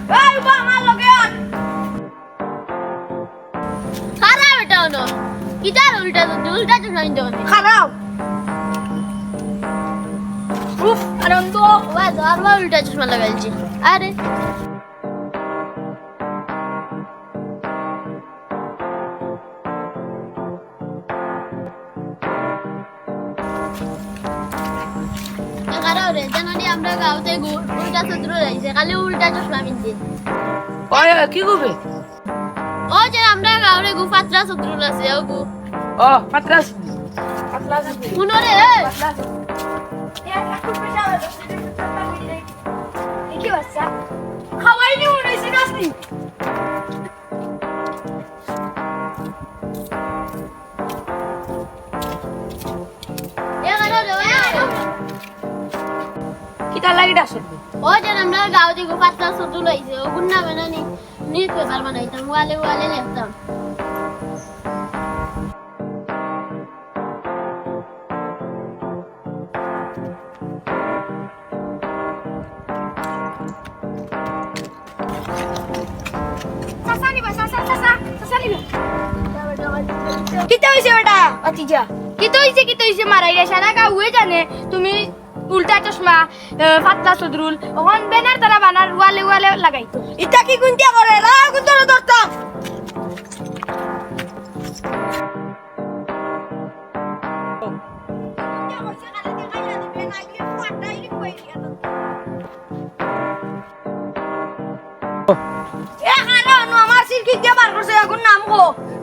এই বা আমার লগে আন খারাপ এটা হলো কিটার উল্টা উল্টা চশমা নিতে হবে খারাপ উফ আনন্দ ওই ধর্ম উল্টা চশমা লাগাইছি আরে রে জানি আমরা গাঁওতে উল্টা চশমা রয়েছে খালি উল্টা চশমা মিনতে ওই কি করবে ও যে আমরা গাঁওরে পাতলা চতুর আছে ও গু ও পাতলাস শুনো রে কি বাচ্চা খাওয়াই নি মনে হইছে নাসনি কিটা লাগিটা আসবে ও যে আমরা গাঁওতে পাতলা চতুর রয়েছে ও গুণ না বানানি নিউজ পেপার বানাইতাম ওয়ালে ওয়ালে লিখতাম কিতা হইছে বেটা অতিজা কিতা হইছে মারাই রে সারা গা হয়ে জানে তুমি উল্টা চশমা ফাতলা সদরুল ওখান ব্যানার তারা বানার ওয়ালে ওয়ালে লাগাইতো এটা কি গুনতিয়া করে রা গুনতর দরতা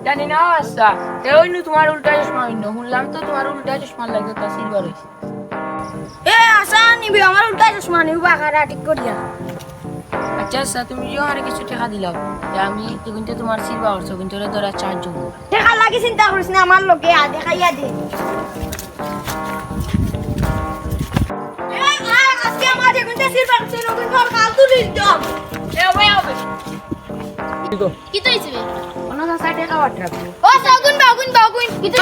জানি না আচ্ছা ওই নু তোমার উল্টা চশমা হইনো শুনলাম তো তোমার উল্টা চশমা লাগে তা সিলভার হইছে এ আশা নিবি আমার উল্টা চশমা নিবি বাকারা ঠিক করিয়া আচ্ছা আচ্ছা তুমি যে আমার কিছু টাকা দিলাও যে আমি কিন্তু তোমার সিলভার হচ্ছে কিন্তু ওরা ধরা চার্জ জমব দেখা লাগি চিন্তা করিস না আমার লগে আ দেখাইয়া দে আজকে আমার যেগুলো সিলভার ছিল কিন্তু কাল তুলি দাও কি তো হইছে কোনো সাইডে টাকা ওয়াট রাখবো ও সগুন বাগুন কি তো